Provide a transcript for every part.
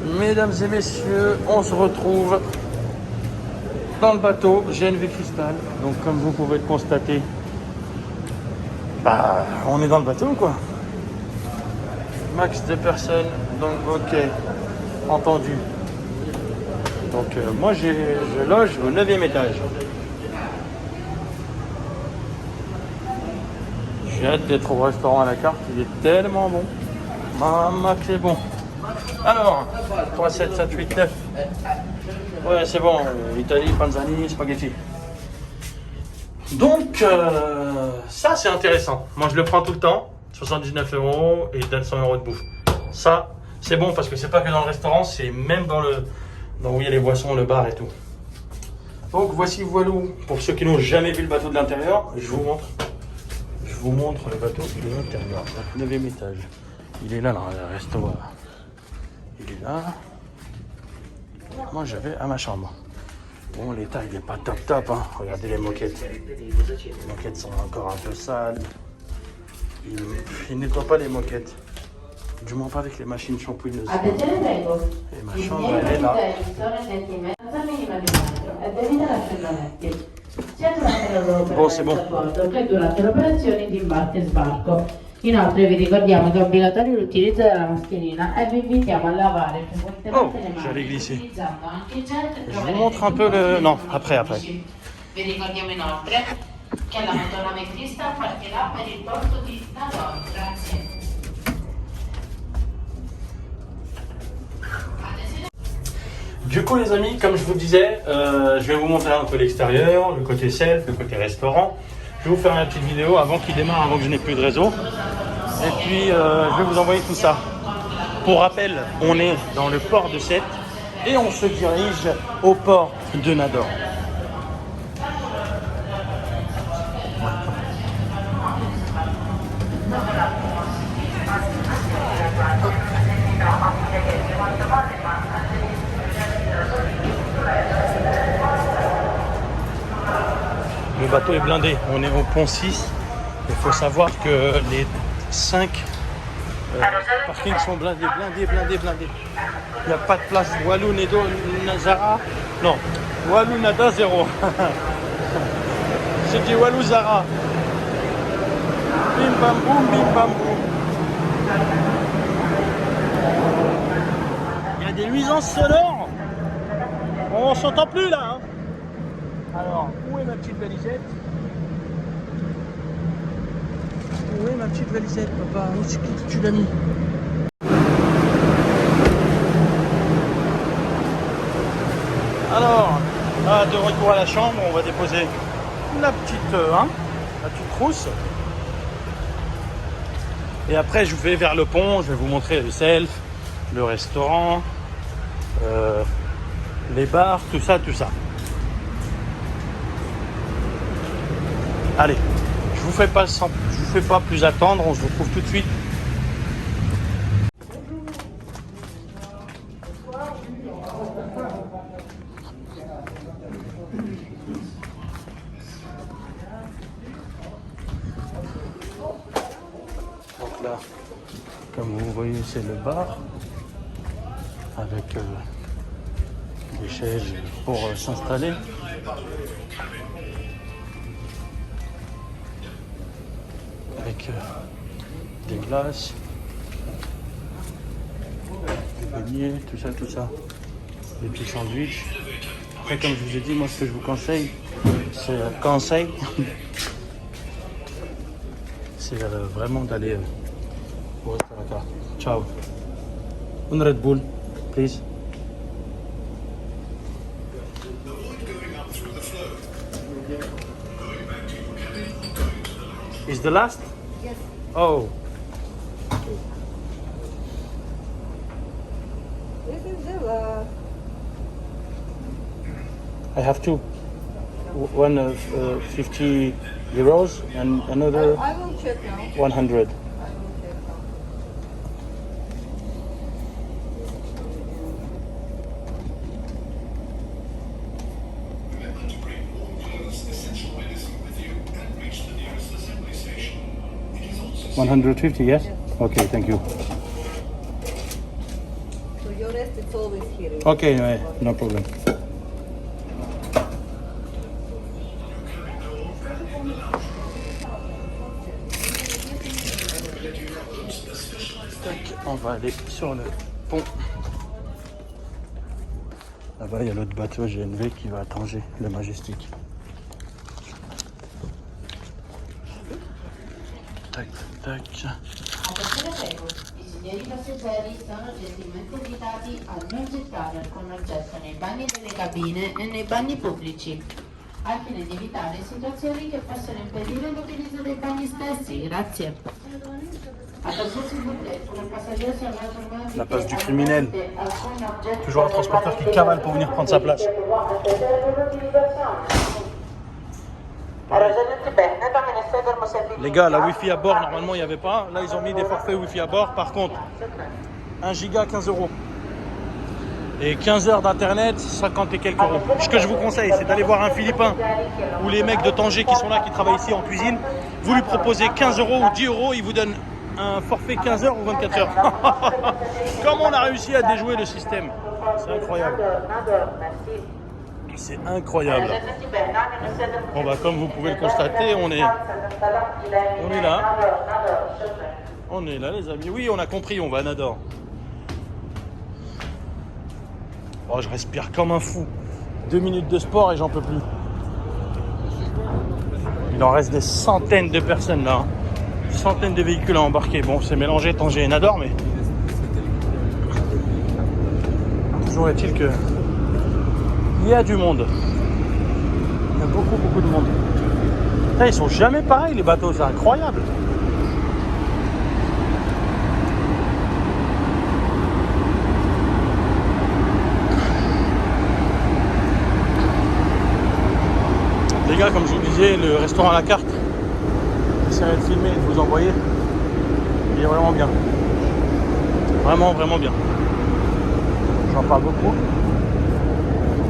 Mesdames et messieurs, on se retrouve dans le bateau GNV Crystal. Donc comme vous pouvez le constater, on est dans le bateau quoi. Max de personnes, donc ok, entendu. Donc moi je loge au 9e étage. J'ai hâte d'être au restaurant à la carte, il est tellement bon. Maman que c'est bon. Alors, 3, 7, 7, 8, 9. Ouais, c'est bon. Italie, Panzani, spaghetti. Donc, ça, c'est intéressant. Moi, je le prends tout le temps. 79 € et il donne 100 € de bouffe. Ça, c'est bon parce que c'est pas que dans le restaurant, c'est même dans où il y a les boissons, le bar et tout. Donc, voici Voilou. Pour ceux qui n'ont jamais vu le bateau de l'intérieur, je vous montre. Je vous montre le bateau de l'intérieur. 9e étage. Il est là, le resto. Il est là. Moi, je vais à ma chambre. Bon, l'état, il n'est pas top, hein. Regardez les moquettes. Les moquettes sont encore un peu sales. Il nettoie pas les moquettes. Du moins pas avec les machines shampooineuses. Et ma chambre, elle est là. Bon, c'est bon. Inoltre vi ricordiamo che è obbligatorio l'utilizzo della mascherina e vi invitiamo a lavare frequentemente le mani utilizzando anche gel che Je vous montre un peu le... Non, après. Vi ricordiamo inoltre che la motonave Crystal partirà per il porto di Nador. Grazie. Du coup les amis, comme je vous disais, je vais vous montrer un peu l'extérieur, le côté self, le côté restaurant. Je vais vous faire une petite vidéo avant qu'il démarre, avant que je n'ai plus de réseau. Et puis je vais vous envoyer tout ça. Pour rappel, on est dans le port de Sète et on se dirige au port de Nador. Le bateau est blindé, on est au pont 6. Il faut savoir que les 5 parkings sont blindés. Il n'y a pas de place. Walou, Nedo, Nazara. Non, Walou, Nada, 0. J'ai dit Walou, Zara. Bim bam boum, bim bam boum. Il y a des nuisances sonores. On s'entend plus là. Hein. Alors, où est ma petite valisette? Où est ma petite valisette, papa? Où c'est que tu l'as mis? Alors, là, de retour à la chambre, on va déposer la petite trousse. Et après, je vais vers le pont, je vais vous montrer le self, le restaurant, les bars, tout ça. Allez, je vous fais pas plus attendre, on se retrouve tout de suite. Donc là, comme vous voyez, c'est le bar avec des chaises pour s'installer. Avec des glaces, des beignets, tout ça, des petits sandwichs. Après, comme je vous ai dit, moi ce que je vous conseille, c'est vraiment d'aller au restaurant. Ciao. Une Red Bull, please. Is the last? Yes. Oh. This is the last. I have two. One of 50 euros and another I will check now. 100. I will check now. Remember to bring warm clothes, essential medicine with you, and reach the nearest assembly station. It is also 150, yes? Okay, thank you. So your rest it's always here. Ok, ouais, no problem. On va aller sur le pont. Là-bas, il y a l'autre bateau GNV qui va à Tanger, le Majestic. Tac, tac, tac. Attenzione prego, i signori passeggeri sono gentilmente invitati a non gettare alcun oggetto nei bagni delle cabine e nei bagni pubblici, al fine di evitare situazioni che possono impedire l'utilizzo dei bagni stessi. Grazie. La place du criminel. Toujours un transporteur qui cavale pour venir prendre sa place. Les gars, la Wi-Fi à bord, normalement il n'y avait pas. Là, ils ont mis des forfaits Wi-Fi à bord. Par contre, 1 giga, 15 €. Et 15 heures d'internet, 50 et quelques euros. Ce que je vous conseille, c'est d'aller voir un Philippin ou les mecs de Tanger qui sont là, qui travaillent ici en cuisine. Vous lui proposez 15 € ou 10 €, il vous donne un forfait 15 heures ou 24 heures. Comment on a réussi à déjouer le système? C'est incroyable. C'est incroyable. Bon bah comme vous pouvez le constater, on est là. On est là les amis. Oui, on a compris, on va à Nador. Oh, je respire comme un fou. 2 minutes de sport et j'en peux plus. Il en reste des centaines de personnes là. Centaines de véhicules à embarquer. Bon, c'est mélangé Tanger et Nador, mais toujours est-il que il y a du monde. Il y a beaucoup de monde. Là, ils sont jamais pareils les bateaux, c'est incroyable. Les gars, comme je vous disais, le restaurant à la carte, j'essaierai de filmer et de vous envoyer. Il est vraiment bien. Vraiment bien. J'en parle beaucoup.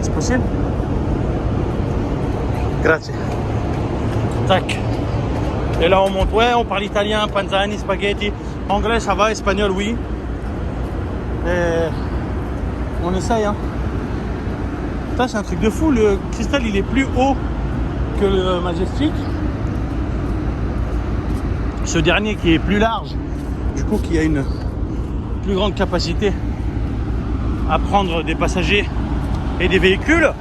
C'est possible? Grazie. Tac. Et là on monte, ouais, on parle italien, panzani, spaghetti. Anglais ça va, espagnol oui. Et on essaye hein. Ça c'est un truc de fou, le cristal il est plus haut que le Majestic. Ce dernier qui est plus large, du coup qui a une plus grande capacité à prendre des passagers et des véhicules.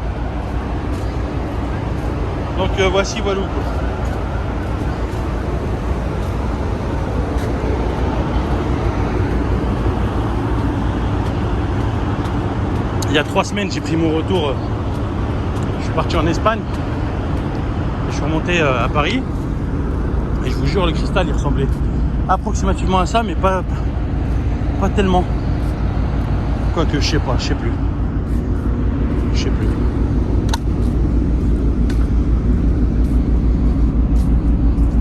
Donc voici Walou. Il y a 3 semaines, j'ai pris mon retour. Je suis parti en Espagne. Je suis remonté à Paris. Et je vous jure, le cristal, il ressemblait approximativement à ça, mais pas tellement. Quoique, je sais pas, je sais plus.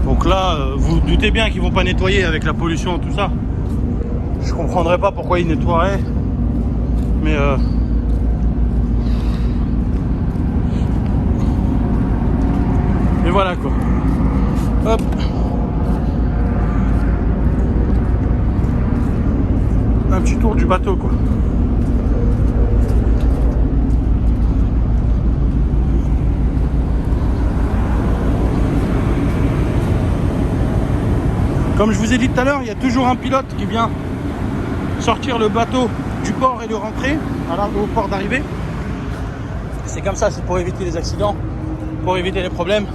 Donc là, vous vous doutez bien qu'ils vont pas nettoyer avec la pollution, tout ça. Je comprendrais pas pourquoi ils nettoieraient. Mais voilà quoi. Hop. Un petit tour du bateau quoi. Comme je vous ai dit tout à l'heure, il y a toujours un pilote qui vient sortir le bateau du port et le rentrer au port d'arrivée. C'est comme ça, c'est pour éviter les accidents, pour éviter les problèmes.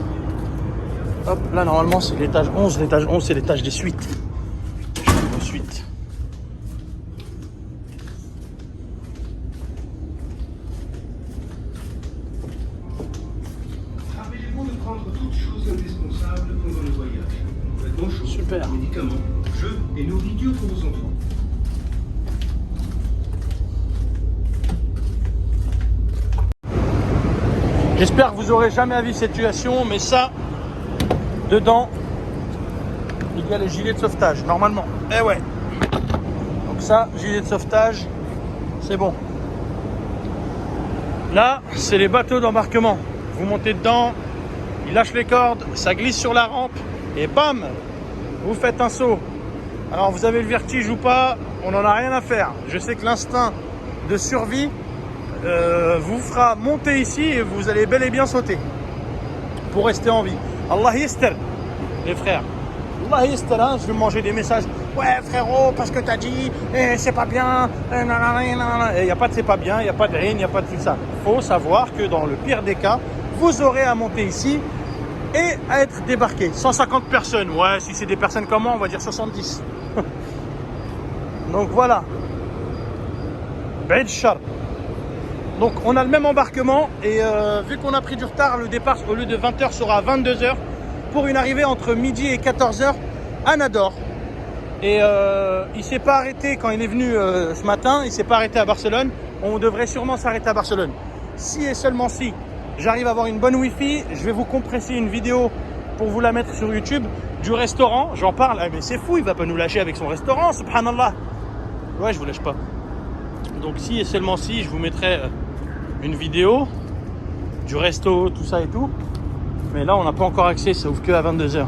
Hop, là normalement c'est l'étage 11. L'étage 11 c'est l'étage des suites. Suite. Rappelez-vous de prendre toutes choses indispensables pendant le voyage. Vêtements chauds, Super. médicaments, jeux et nourriture pour vos enfants. J'espère que vous aurez jamais à vivre cette situation, mais ça, dedans, il y a le gilet de sauvetage, normalement. Eh ouais. Donc ça, gilet de sauvetage, c'est bon. Là, c'est les bateaux d'embarquement. Vous montez dedans, il lâche les cordes, ça glisse sur la rampe, et bam, vous faites un saut. Alors vous avez le vertige ou pas, on n'en a rien à faire. Je sais que l'instinct de survie vous fera monter ici et vous allez bel et bien sauter pour rester en vie. Allah yastar, les frères. Allah yastar, hein, je vais manger des messages. Ouais frérot, parce que t'as dit, c'est pas bien. Il n'y a pas de c'est pas bien, il n'y a pas de haine, il n'y a pas de tout ça. Il faut savoir que dans le pire des cas, vous aurez à monter ici et à être débarqué. 150 personnes, ouais, si c'est des personnes comme moi, on va dire 70. Donc voilà. B'id Shar. Donc on a le même embarquement et vu qu'on a pris du retard, le départ au lieu de 20h sera à 22h pour une arrivée entre midi et 14h à Nador. Et il s'est pas arrêté quand il est venu ce matin, il s'est pas arrêté à Barcelone. On devrait sûrement s'arrêter à Barcelone. Si et seulement si j'arrive à avoir une bonne Wi-Fi, je vais vous compresser une vidéo pour vous la mettre sur YouTube du restaurant. J'en parle, mais c'est fou, il va pas nous lâcher avec son restaurant, subhanallah. Ouais, je vous lâche pas. Donc si et seulement si, je vous mettrai une vidéo du resto, tout ça et tout. Mais là, on n'a pas encore accès, ça ouvre que à 22h.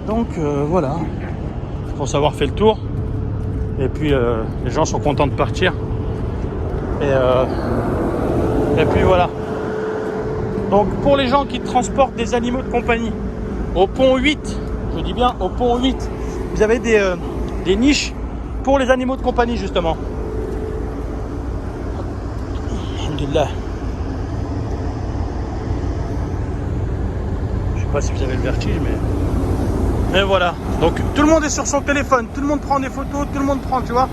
Donc voilà, je pense avoir fait le tour. Et puis les gens sont contents de partir. Et puis voilà. Donc pour les gens qui transportent des animaux de compagnie, au pont 8, je dis bien au pont 8, vous avez des niches pour les animaux de compagnie justement. Alhamdulillah. Je sais pas si vous avez le vertige, mais voilà. Donc tout le monde est sur son téléphone, tout le monde prend des photos, tout le monde prend, tu vois.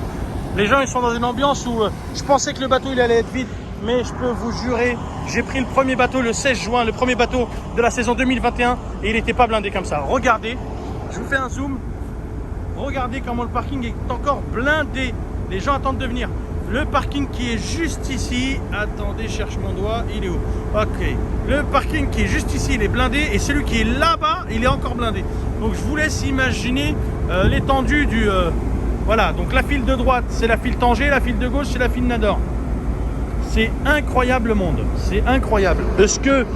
Les gens ils sont dans une ambiance où je pensais que le bateau il allait être vide, mais je peux vous jurer, j'ai pris le premier bateau le 16 juin, le premier bateau de la saison 2021 et il n'était pas blindé comme ça. Regardez, je vous fais un zoom. Regardez comment le parking est encore blindé. Les gens attendent de venir. Le parking qui est juste ici, attendez, je cherche mon doigt, il est où? Ok, le parking qui est juste ici, il est blindé et celui qui est là-bas, il est encore blindé. Donc je vous laisse imaginer l'étendue du... voilà, donc la file de droite, c'est la file Tanger, la file de gauche, c'est la file Nador. C'est incroyable le monde, c'est incroyable. Est-ce que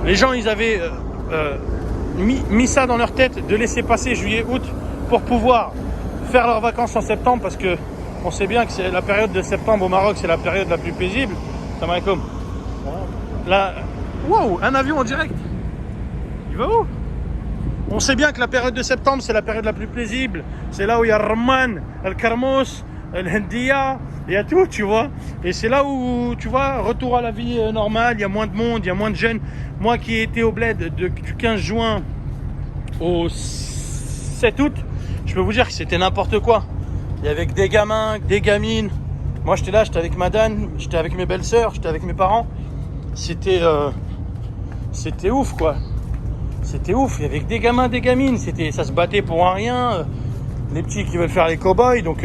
les gens, ils avaient mis ça dans leur tête de laisser passer juillet, août pour pouvoir faire leurs vacances en septembre, parce que on sait bien que c'est la période de septembre au Maroc, c'est la période la plus paisible. Salam alaikum. Là, waouh, un avion en direct. Il va où? On sait bien que la période de septembre, c'est la période la plus paisible. C'est là où il y a Ramman, Al-Karmous, Al-Hendiya, il y a tout, tu vois. Et c'est là où, tu vois, retour à la vie normale, il y a moins de monde, il y a moins de jeunes. Moi qui ai été au bled du 15 juin au 7 août, je peux vous dire que c'était n'importe quoi. Il y avait que des gamins, des gamines. Moi j'étais là, j'étais avec madame, j'étais avec mes belles-sœurs, j'étais avec mes parents. C'était ouf quoi. C'était ouf, il y avait que des gamins, des gamines. Ça se battait pour un rien. Les petits qui veulent faire les cow-boys, donc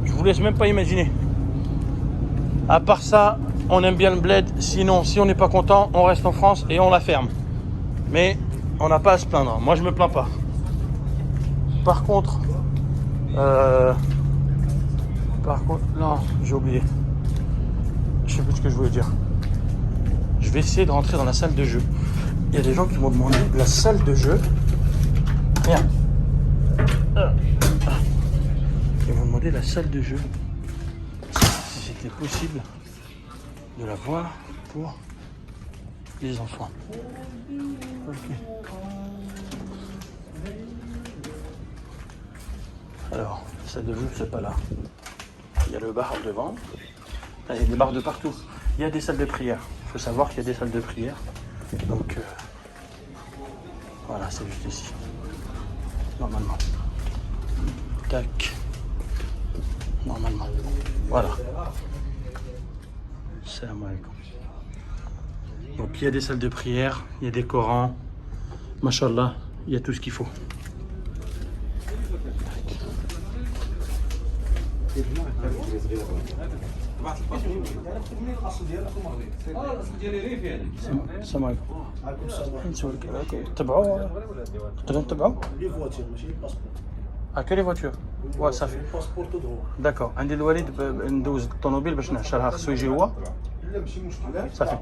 je vous laisse même pas imaginer. À part ça, on aime bien le bled. Sinon, si on n'est pas content, on reste en France et on la ferme. Mais on n'a pas à se plaindre. Moi je me plains pas. Par contre, non, j'ai oublié. Je sais plus ce que je voulais dire. Je vais essayer de rentrer dans la salle de jeu. Il y a des gens qui m'ont demandé la salle de jeu. Viens. Ils m'ont demandé la salle de jeu. Si c'était possible de la voir pour les enfants. Ok. Alors, la salle de jeu, c'est pas là. Il y a le bar devant. Là, il y a des bars de partout. Il y a des salles de prière. Il faut savoir qu'il y a des salles de prière. Donc, voilà, c'est juste ici. Normalement. Tac. Normalement. Voilà. Salam alaikum. Donc, il y a des salles de prière. Il y a des Corans. Mashallah, il y a tout ce qu'il faut. السلام عليكم. نسولك تبعوا تقدروا تبعوا لي فواتير ماشي لي باسبور. que les voitures. Ouais, ça fait. الباسبور تدور. D'accord. عندي الوالد ندوز الطوموبيل باش نعشرها، خصو يجي هو. لا ماشي مشكل. صافي.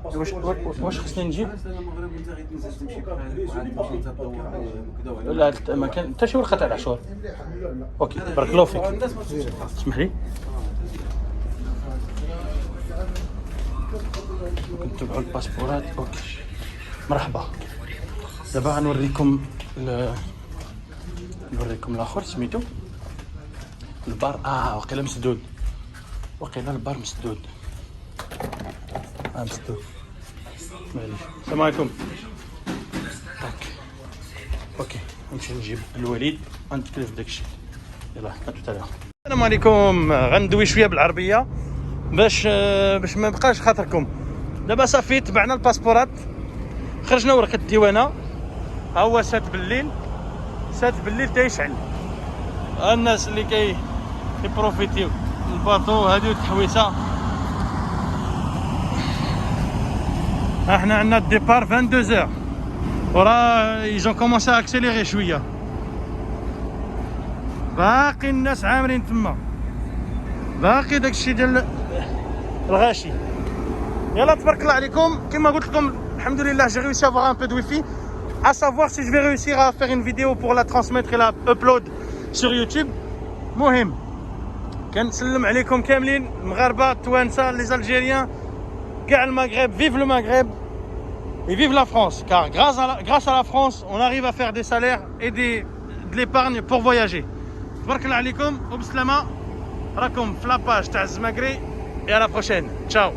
واش خصني نجيب؟ لا ما كان حتى شي ورقه تاع العشور. اوكي بارك الله فيك. اسمح لي. نتبعوا الباسبورات. اوكي مرحبا. دابا غنوريكم نوريكم الاخر سميتو البار. وقيلا مسدود، وقيلا البار مسدود. مسدود. معليش. السلام عليكم. اوكي نمشي نجيب الوليد غنتكلف داكشي. يلاه حتى السلام عليكم. غندوي شويه بالعربيه باش ما يبقاش خاطركم. دابا صافي تبعنا الباسبورات، خرجنا ورقه الديوانه، ها هو سات بالليل تيشعل. الناس اللي كيبروفيتيو الباطو هادي والتحويسه. احنا عندنا الديبار 22h وراه يجون كومونسي اكسيليري شويه، باقي الناس عامرين تما، باقي داكشي ديال الغاشي. يلا تبارك الله عليكم. كما قلت لكم الحمد لله j'ai réussi à avoir un peu de wifi. À savoir si je vais réussir à faire une vidéo pour la transmettre et la upload sur YouTube. مهم كنسلم عليكم كاملين المغاربه التوانسه les Algériens كاع المغرب. vive le Maghreb et vive la France, car grâce à la France on arrive à faire des salaires et de l'épargne pour voyager. تبارك الله عليكم وبسلامه. راكم في لاباج تاع الزماكري et à la prochaine. Ciao.